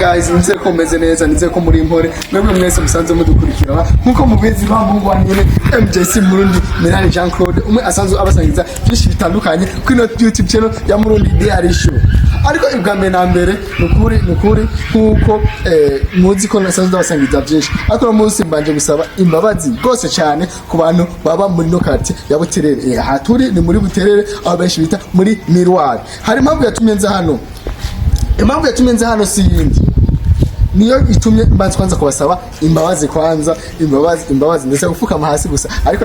guys, nze ko meze neza, nze ko muri impore mwebwe mwese musanze mudukurikira nkuko mubizi bambu wanyene MJC Murundi Mirani Jean Claude umwe asanzwe abasangiza byinshi bitandukanye kuri no YouTube channel ya Murundi Diary Show. Ariko ibwambe na mbere nukuri nkuko muzi ko nasanzwe abasangiza byinshi, ariko no munsi mbanje gusaba imbabazi gose cyane ku bantu baba muri no quartier ya Buterere. Aha turi ni muri Buterere, aho benshi bita muri Mirroir. Hari impamvu yatumye nza hano. Impamvu yatumye nza hano si yindi, niyo itumye mbanze kwanza kubasaba imbabazi kwanza, imbabazi ndetse gufukama hasi gusa, ariko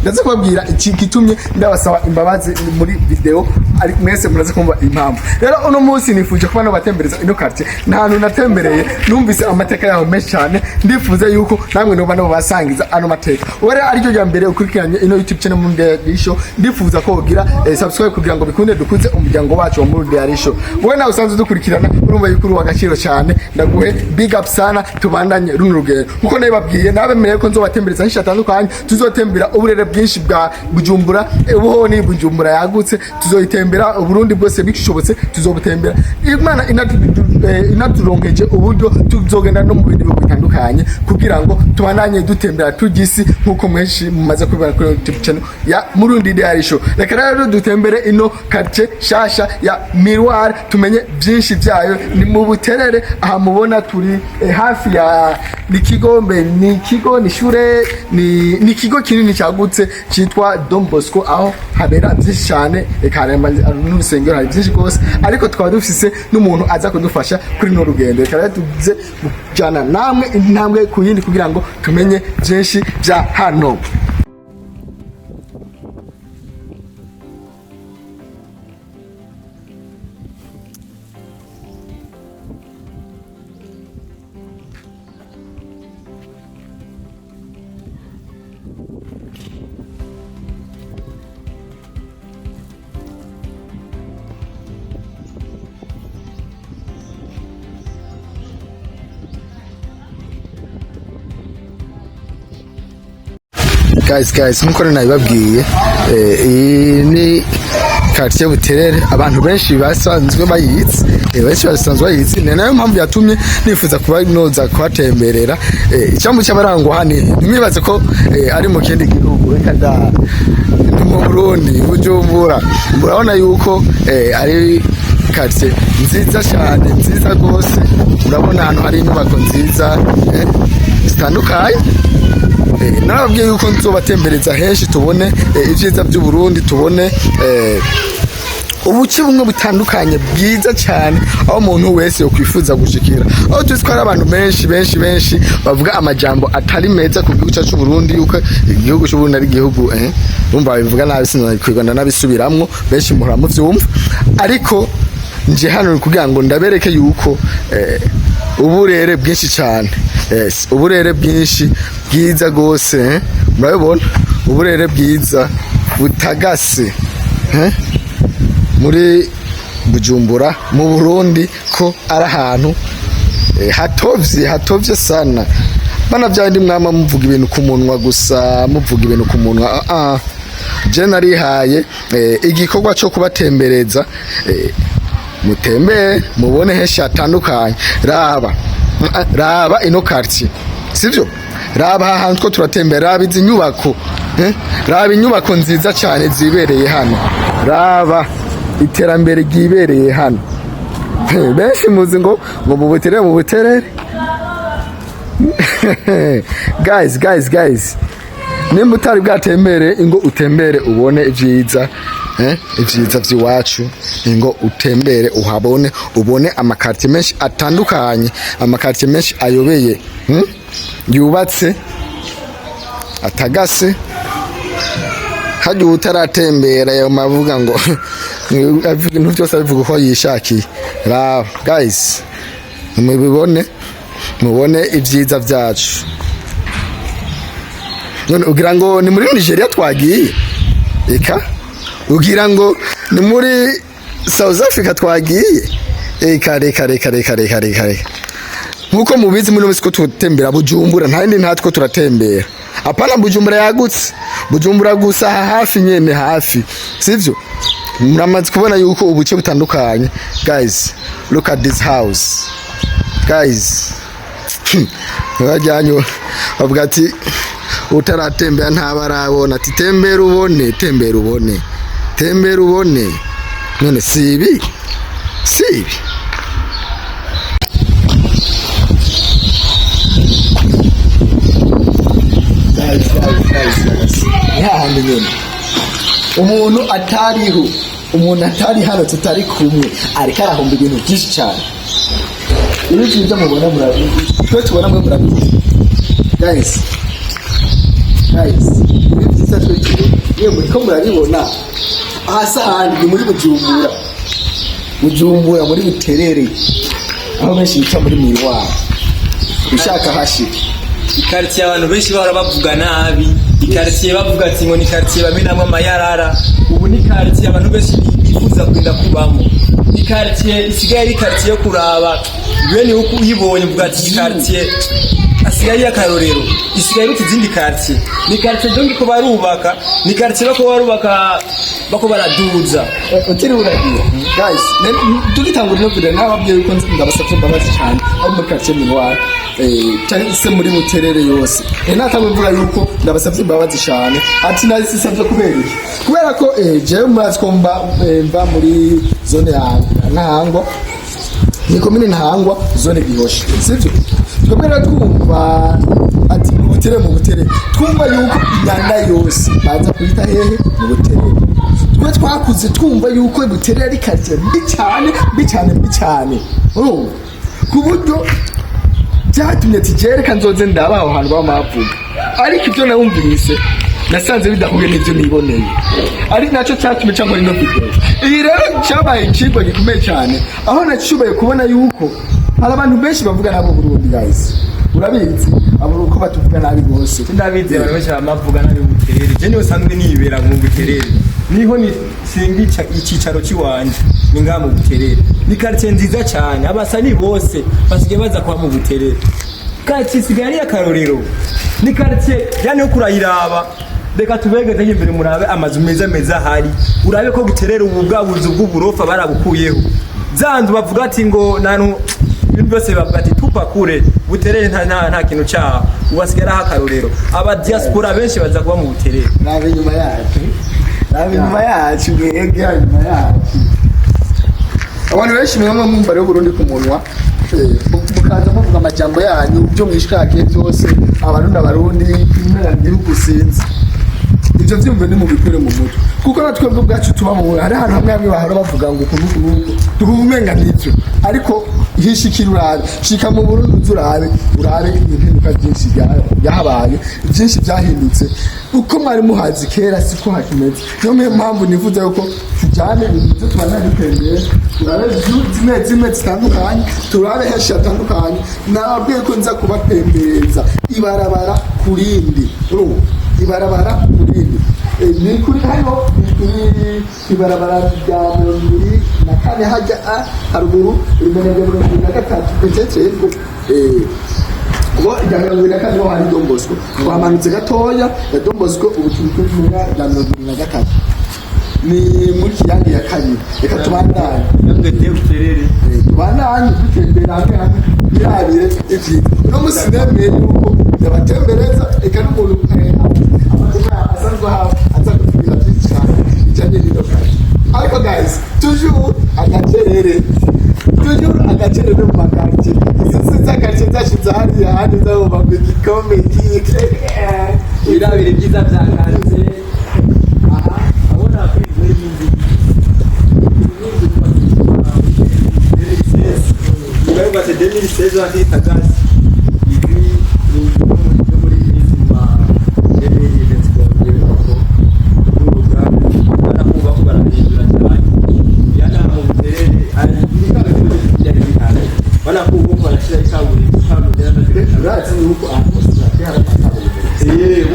ndaza kubabwira iki gitumye ndabasaba imbabazi muri video, ariko mwese muraze kumva impamvu. Rero uno munsi nifuje kuba no batembereza ino quartier, ntahantu natembereye numvise amateka yaho menshi cyane, ndifuza yuko namwe no bano basangiza ano mateka. Wari aryo ya mbere ukurikiranye ino YouTube channel mu Diary Show, ndifuza ko ugira subscribe kugira ngo bikunde dukuze umuryango wacu wa mu Diary Show. Wowe nawe usanzwe dukurikirana urumva yuko wagaciro cyane, ndaguhe big up sana, tubandanye runo rugendo kuko nababwiye nabemereye ko nzobatembereza hisha atandukanye. Tuzotembera uburere bwinshi bwa Bujumbura, ubuhoni Bujumbura yagutse, tuzoyitembera Burundi bwose bishobotse, tuzobutembera. Imana inaturonkeje uburyo tuzogenda no mu bindi bihugu bitandukanye kugira ngo tubandanye dutembera tugisi nkuko mwenshi mumaze kubibona kuri YouTube channel ya Murundi Diary Show. Reka rero dutembere ino quartier shasha ya Mirroir, tumenye byinshi byayo. Ni mu Buterere, aha mubona turi hafi ya Nikigombe, ni shure, ni kigo kinini cyagutse cyitwa Don Bosco, aho habera byinshi cyane karemba n'urusengero hari byinshi gose, ariko twaba dufise n'umuntu aza kudufasha kuri no rugendo. Reka tuze kujana namwe intambwe ku yindi kugira ngo tumenye byinshi bya hano. Guys, nkuko nabibabwiye, ni Quartier Buterere, abantu benshi basanzwe bayizi, ni nayo mpamvu yatumye nifuza kuba noza kwatemberera. Icyambu cy'abarango hani nimibaze ko ari mu kindi gihugu, reka da mu Burundi Bujumbura. Murabona yuko ari quartier nziza cyane, nziza gose. Urabona hano hari inyubako nziza zitandukanye. Narabwiye yuko nzobatembereza henshi, tubone ibyiza by'u Burundi, tubone ubuki bumwe butandukanye bwiza cyane, aho umuntu wese yokwifuza gushikira. Aho twitwara abantu benshi bavuga amajambo atari meza ku gihugu cyacu Burundi, yuko igihugu cy'u Burundi ari igihugu umva bivuga nabi, sinakwiganda nabisubiramwo, benshi muhora muvyumva. Ariko nje hano kugira ngo ndabereke yuko uburere bwinshi cyane, uburere bwinshi bwiza gose, murabibona uburere bwiza butagase muri Bujumbura mu Burundi, ko ari ahantu hatovye sana. Bana byandi mwama muvuga ibintu ku munwa gusa, muvuga ibintu ku munwa. Je narihaye igikorwa cyo kubatembereza, mutembere mubone henshi hatandukanye. Raba ino quartier, sivyo? Raba ahantu ko turatembera, raba izi nyubako, raba inyubako nziza cyane zibereye hano, raba iterambere gibereye hano. Benshi muzi ngo mu Buterere. Guys, nimba utari bwatembere ingo utembere ubone ibyiza, ibyiza by'iwacu, ingo utembere uhabone, ubone amakartier menshi atandukanye, amakartier menshi ayobeye, yubatse atagase. Hajya utaratembera yo mavuga ngo ibintu byose bivuga ko yishakiye. Guys, mubone ibyiza byacu. None ugira ngo ni muri Nigeria twagiye, eka ugira ngo ni muri South Africa twagiye, reka. Nkuko mubizi muri mesiko tutembera Bujumbura, ntandi ntatwo turatembera. Apana Bujumbura yagutse, Bujumbura gusa hafi nyene hafi, sivyo? Muramaze kubona yuko ubuce butandukanye. Guys, look at this house. guys bajyanyo bavuga ati utaratembera ntabarabona ati tembera ubone none sibi guys nyine umuntu atari hano tutari kumwe ariko arahomba ibintu byinshi cyane. Ibi byiza mubona murabizi, twe tubona mwe murabizi guys ibi byiza twe yewe ko murabibona hasa handi muri Bujumbura muri Buterere aho benshi bica muri Mirroir ushaka hashika ikartiye abantu benshi bahora bavuga nabi, ikartiye bavuga ati ngo ni kartiye bamenamo amayarara. Ubu ni kartiye abantu benshi bifuza kwenda kubamwo, ikartiye isigaye ari kartiye yo kuraba bene uko uyibonye uvuga ati kartiye asigaye akarorero, isigaye ari izindi kartiye. Ni kartiye dongi ko barubaka, ni kartiye bako baraduza utiri uragira guys tugitangura no video nababwiye yuko ndabasafye mbabazi cyane aho muri quartier Mirroir cyane se muri Buterere yose natabivuga yuko ndabasafye mbabazi cyane ati nazi sisavye kubera ko jewe murazi ko mba muri zone ya Ntahangwa ni komine Ntahangwa zone Gihosha sivyo twebera twumva ati mu Buterere twumva yuko inyanda yose baza kwita hehe mu Buterere. Twe twakuze twumva yuko Buterere ari quartier mbi cyane ku buryo byatumye tigereka nzoze ndabaho hantu bamavuga, ariko ibyo nawumvise nasanze bidahuye n'ibyo niboneye, ari nacyo cyatumye cyangwa no video iyi rero cyabaye ikigo gikomeye cyane aho nacishoboye kubona yuko hari abantu benshi bavuga nabo Burundi guys urabizi abo uko batuvuga nabi bose ndabizi abantu benshi bamavuga nabi Buterere. Je niwe sanzwe nibera mu Buterere, niho ni singica icicaro ciwanje ni ngamu Buterere. Ni quartier nziza cyane, abasani bose basigaye baza kwa mu Buterere. Quartier Isigaye akarorero, ni quartier yani ukurayiraba reka tubegeze imbere murabe amazu meza hari, urabe ko Buterere ubu bwabuzu bw'uburofa barabukuyeho. Zandu bavuga ati ngo nanu ibintu byose bavuga ati tupakure Buterere nta kintu cyaha, ubasigara hakarorero. Aba diaspora benshi baza kuba mu Buterere. Nabe nyuma yacu abantu benshi mwamwe mwumva rero Burundi ku munwa mukaza muvuga amajambo yanyu byo mwishakake byose abarundi kimera gihugu sinzi ibyo byumve ni mu bikure mu mutwe kuko natwe bwacu tuba mu hari ahantu hamwe bahora bavuga ngo kunuku tukumenga nivyo, ariko hishikira urabe shika mu Burundi urabe ibintu byinshi byahabaye byinshi byahindutse uko mwari muhazi kera siko hakimeze. Niyo mpamvu nivuze yuko tujyane ibintu tubana dutembere turabe zimwe zitandukanye turabe heshi atandukanye nabwiye ko nza kubatembereza ibarabara kurindi ni kuri hano ibarabara rya muri na kane hajya haruguru imeneje muri na gatatu petecego ngo ijyanwe na kane hari Don Bosco twamanutse gatoya ya Don Bosco ubu turi kumwe na na gatatu ni muri kiyange ya kabiri. Reka tubandanye namwe Buterere tubandanye dutembera hamwe birabire iki no musineme yuko yabatembereza eka n'umuntu asanzwe aza kugira byinshi cyane bijyanye n'idokari, ariko guys toujours agacerere mu makartie izi z'agace zashize hariya handi zabo bamwe igikombe birabire byiza byakanze aha abona kwizwe n'indi Ibarabara bate 2016 ahita gas ibi muri izima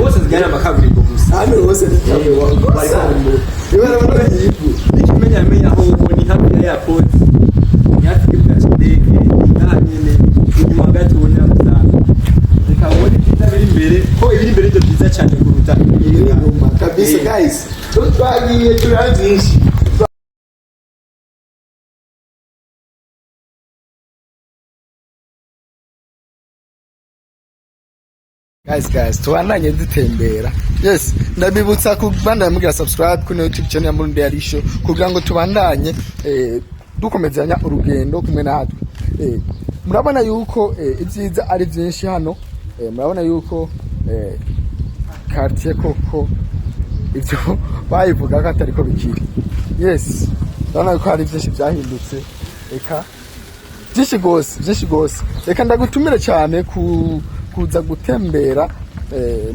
wose zigana amakaburimbo gusa hano hose nikimenya aho ni hafi ya airport ni hafi ya ndege nyine inyuma gato ubona gusa rikabona ikitabiri imbere ko ibiri imbere byo byiza cyane kuruta ibiri inyuma kabisa guys twagiye turabyinshi Guys, tubandanye dutembera. Yes, ndabibutsa kubandanya mugira subscribe kuri YouTube channel ya Murundi Arisho kugira ngo tubandanye dukomezanya urugendo kumwe natwe. Murabona yuko ibyiza ari vyinshi hano. Murabona yuko quartier koko ibyo bayivuga ko atari ko bikiri. Yes, ndabona ko hari vyinshi vyahindutse. Reka vyinshi gose. Reka ndagutumire cyane kuza gutembera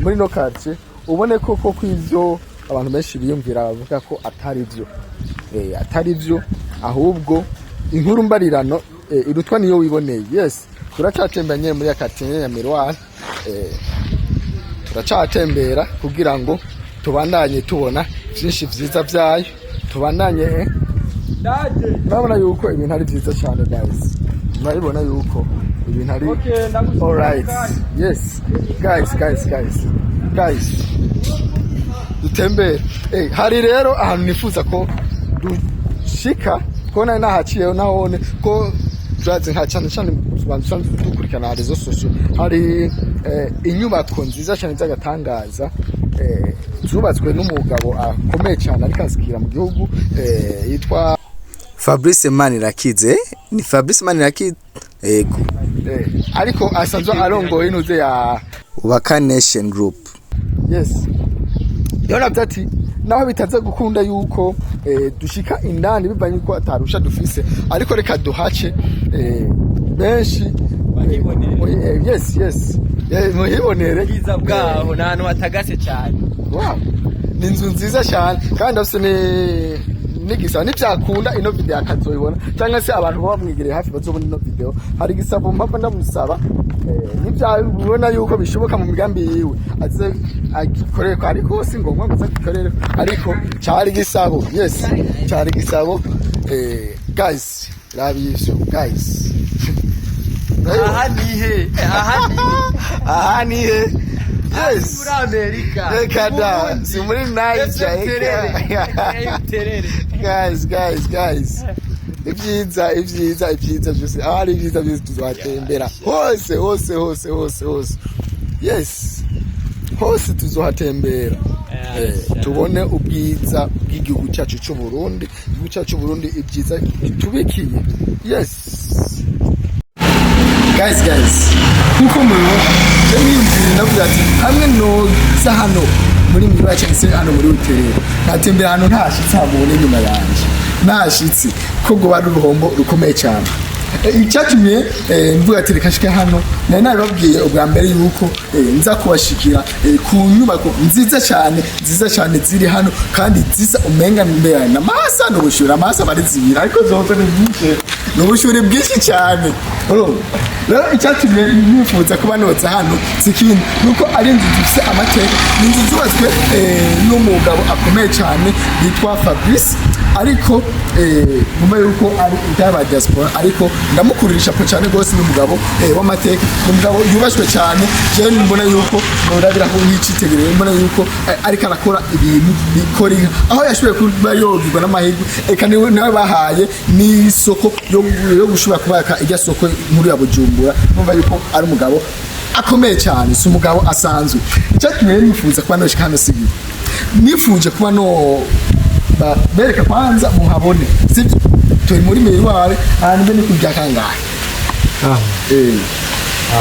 muri no quartier ubone koko kw'ivyo abantu benshi biyumvira bavuga ko atari vyo ahubwo inkuru mbarirano irutwa niyo wiboneye. Yes, turacatembanye muri quartier ya Mirroir, turacatembera kugira ngo tubandanye tubona vyinshi vyiza vyayo, tubandanye ndabona yuko ibintu ari vyiza cyane guys. Murabibona yuko ibintu ari all right. Yes, guys dutembere. Hari rero ahantu nifuza ko dushika ko nari nahaciye nahone ko turaze nka cyane dukurikirana rezo social. Hari inyubako nziza cyane z'agatangaza zubatswe n'umugabo akomeye cyane ariko azikira mu gihugu yitwa Fabrice Manirakize. Ni Fabrice Manirakize ariko asanzwe arongoye inuze ya Ubaka Nation Group. Yes, yona byati naho bitaze gukunda yuko dushika indani bivanye ko atarusha dufise, ariko reka duhace benshi yes muhibonere bwiza bwaho nahantu hatagase cyane. Wow, ni inzu nziza cyane kandi afise nigisa nibyakunda ino video akazoyibona cyangwa se abantu bamwigereye hafi bazobona ino video. Hari gisabo mpapa ndamusaba nibyabona yuko bishoboka mu migambi yiwe aze agikorere ko, ariko si ngombwa ngo agikorere, ariko cyari gisabo. Yes, cyari gisabo. Guys, rabisho guys. Aha nihe yes, muri Amerika, reka da si muri Nigeria. Guys ibyiza byose ari ibyiza byose tuzohatembera hose. Yes, hose tuzohatembera tubone ubwiza bw'igihugu cyacu cy'u Burundi. Igihugu cyacu cy'u Burundi ibyiza bitubikiye. Yes guys nkuko mubibona n'imvira ndavuga ati hamwe no za hano muri Mirroir cyangwa hano muri Buterere natembera hano ntashitse hamwe nyuma yanje ntashitse ko go bari uruhombo rukomeye cyane. Icyatumye mvuga ati reka shike hano nari nababwiye ubwa mbere yuko nza kubashikira ku nyubako nziza cyane ziri hano kandi zisa umenga mbere na masa n'ubushura masa bari zibira, ariko zozo ni byinshi n'ubushuri bwinshi cyane. Rero icyatumye nifuza kuba notsa hano sikindi nuko ari inzu zifite amateka, inzu zubatswe n'umugabo akomeye cyane yitwa Fabrice, ariko nyuma yuko ari itaba diaspora, ariko ndamukurisha po cyane gose n'umugabo w'amateka, n'umugabo yubashwe cyane. Je mbona yuko norabira ko nk'icitegereye, mbona yuko ariko arakora ibintu bikora aho yashoboye kuba yogirwa n'amahirwe. Eka niwe nawe bahaye n'isoko yo gushobora kubaka irya soko muri ya Bujumbura. Numva yuko ari umugabo akomeye cyane, si umugabo asanzwe. Cyatumye nifuza kuba noshika hano sigi, nifuje kuba no bereka kwanza muhabone sibyo turi muri Mirroir ahantu bene kujya kangahe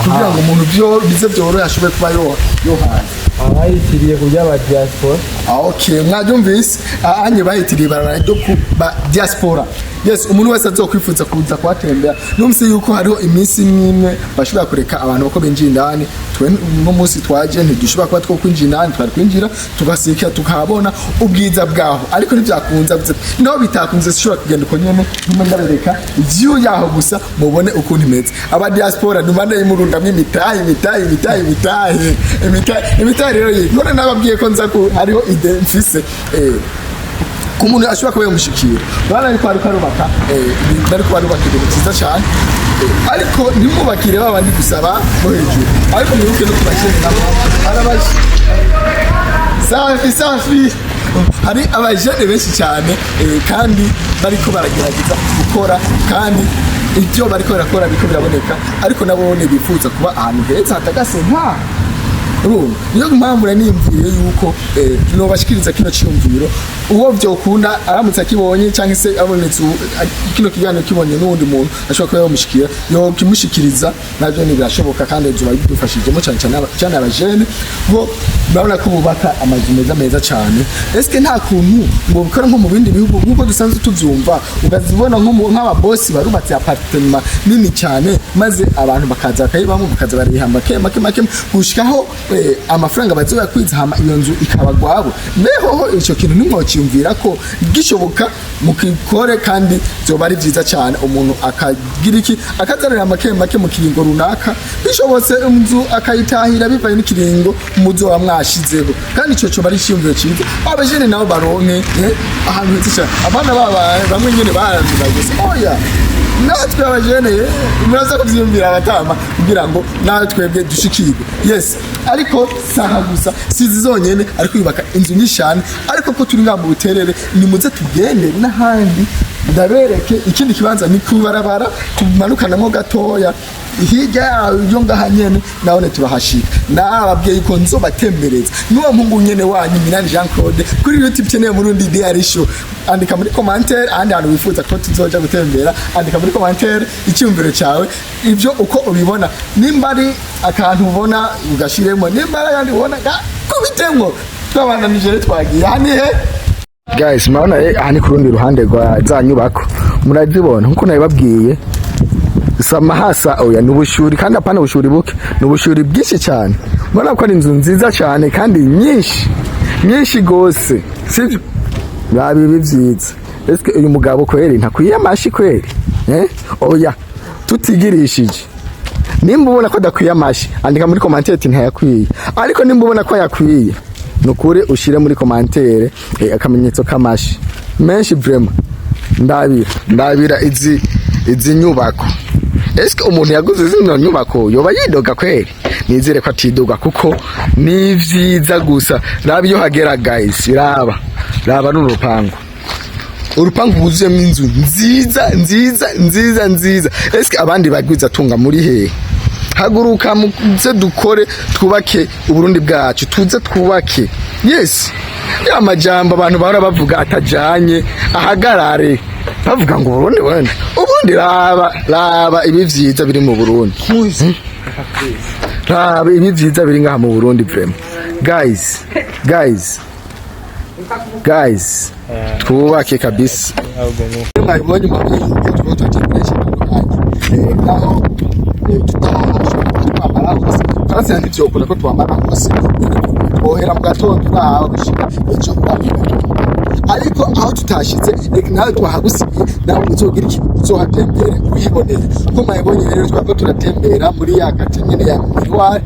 kugira ngo umuntu bize byoroha ashobore kuba yo hanze abayitiriye kujya ba diaspora. Okay, mwabyumvise anye bayitiriye ibarabara ryo ku ba diaspora. Yes, umuntu wese azokwifuza kuza kwatembera numvise yuko hariho iminsi imwe bashobora kureka abantu bako binjira indani. No munsi twaje ntidushobora kuba two kwinjira indani, twari kwinjira tugasika tukabona ubwiza bwaho, ariko ntibyakunza naho bitakunze sishobora kugenda uko nyene nyuma ndabereka view yaho gusa mubone ukuntu imeze. Aba diaspora numande y'imurundamye imitahe rero none nababwiye ko nza ko hariho ide mfise kumuntu ashobora kuba yamushikira bana ariko arubaka bari ko barubaka ibintu cyiza cyane, ariko nimubakire babandi gusaba no hejuru, ariko mwibuke no kubakira nabo arabaje safi hari abajene benshi cyane kandi bariko baragerageza gukora, kandi ibyo bariko barakora biko biraboneka, ariko nabo bifuza kuba ahantu heza hatagase urumva niyo mpamvu nimvire yuko no bashikiriza kino cyumviro uwo byokunda aramutse akibonye cyangwa se abonetse kino kiganiro kibonye n'undi muntu ashobora kuba yamushikira yo kimushikiriza navyo ni birashoboka kandi zuba bidufashije mu cyane abajene bo babona ko bubaka amazu meza cyane eske nta kuntu ngo bikora nko mu bindi bihugu nkuko dusanzwe tuvyumva ukazibona nk'aba boss barubatse apartment nini cyane maze abantu bakaza bakayibamo bakaza barihamba make gushikaho amafaranga bazoya kwizahama iyo nzu ikabagwabo neho ico kintu nimwokiyumvira ko gishoboka mukikore kandi byoba ari byiza cyane umuntu akagira iki akazarira make mu kiringo runaka bishobotse inzu akayitahira bivaye n'ikiringo muzo wamwashizeho kandi ico cyo bari cyumviro cyiza abajene nabo baronke ahantu hitse abana bamwe nyene baranzira gusa oya natwe abajene muraza kuvyumvira abatama kugira ngo nawe twebwe dushikirwe yes ariko saha gusa sizi zonyene ariko yubaka inzu nyishane ariko ko turi ngambo Buterere ni muze tugende n'ahandi ndabereke ikindi kibanza ni kubarabara kumanukanamo gatoya hirya yo ngahanyene naone turahashika nababwiye ko nzobatembereza nuwo mpungu nyene wanyu Minani Jean Claude kuri YouTube channel Murundi Diary Show andika muri commentaire andi hantu wifuza ko tuzoja gutembera andika muri commentaire icyumviro cyawe ibyo uko ubibona nimba ari akantu ubona ugashiremo nimba ari yandi ubona kubitemwo twabana nije twagiye hanihe guys maana hani kurundi ruhande rwa za nyubako murazibona nkuko nabibabwiye sama hasa oya nubushuri kandi apana ubushuri buke nubushuri bwinshi cyane mbona ko ari inzu nziza cyane kandi nyinshi gose sivyo babi bivyiza eske uyu mugabo kweri ntakwiye amashi kweri oya tutigirishije nimba ubona ko dakwiye amashi andika muri commentaire ntayakwiye ariko nimba ubona ko yakwiye nukuri ushire muri commentaire akamenyetso kamashi menshi vraiment ndabira izi nyubako eske umuntu yaguze zino nyubako yoba yidoga kweri nizere ko atidoga kuko ni vyiza gusa raba iyo hagera guys raba n'urupangu urupangu wuzuyemo inzu nziza eske abandi bagwiza tunga muri he haguruka muze dukore twubake uburundi bwacu tuze twubake yes ya majambo abantu bahora bavuga atajanye ahagarare bavuga ngo ubundi raba ibi vyiza biri mu Burundi raba ibi vyiza biri ngaha mu Burundi vraiment guys twubake kabisa mwabonye mu kandi ndivyo ukora ko twamara hose ohera mu gatondo naho gushika icyo ariko aho tutashize nawe twahagusigiye nawe uzogira iki uzohatembere uyiboneye ko mwabonye rero twako turatembera muri ya quartier nyene ya Mirroir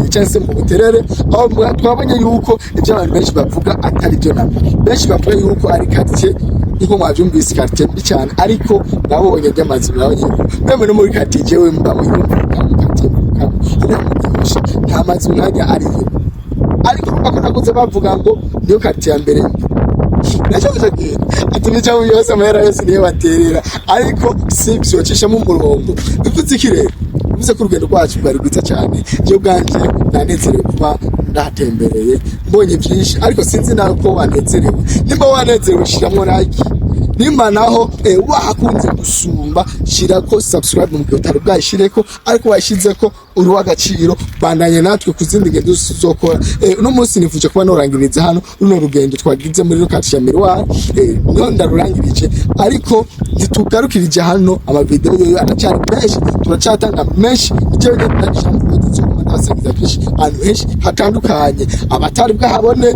cyangwa mu Buterere aho twabonye yuko ibyo abantu benshi bavuga atari byo nabo benshi bavuga yuko ari quartier niko mwavyumvise quartier mbi cyane ariko nabonye by'amazi nabonye meme no muri quartier jewe mbamo nta mazi nkajya ariyo ariko bako nakoze bavuga ngo niyo quartier ya mbere nacho cyagenda atumi cyawo yose amahera yose niyo baterera ariko sivyo cishamo umurongo bivuze ikirere bivuze ko urugendo rwacu bari rwiza cyane byo bwanje nanezerewe kuba ndatembereye mbonye byinshi ariko sinzi nawe ko wanezerewe nimba wanezerewe shiramo like nimba naho wahakunze gusumba shirako subscribe mu byotaro bwashireko ariko washizeko uri wagaciro bandanye natwe kuzindi ngendo zokora no munsi nivuje kuba norangiriza hano runo rugendo twagize muri Quartier Mirroir no ndarurangirije ariko zitugarukirije hano ama video yo aracari benshi turacatanga menshi icyo ndashaka kuzokomeza byinshi ahantu henshi hatandukanye abatari bwahabone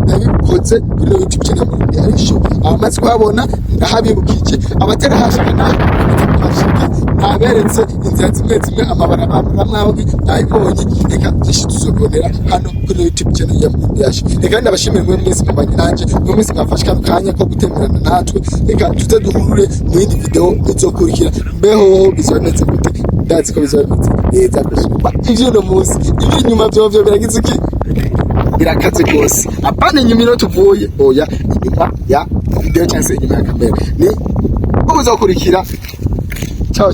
nabikoze kuri YouTube channel Murundi Diary Show amaze kwabona ndahabibukije abatera hashaka naberetse inzira zimwe amabarabara amwe nayibonye reka tuzobonera hano kuri YouTube channel ya Murundi Diary Show reka ndabashimira mwe mwese mubanye nanje mwe mwese mwafashe kanya ko gutemberana natwe reka tuze duhure mu yindi video izokurikira mbeho bizonetse gute ndazi ko bizonetse neza gusuba ivyo no munsi ibi nyuma byo biragize iki birakaze gose apane nyumiro tuvuye oya inyuma ya video cyangwa inyuma ya kamera ni ubuzokurikira ciao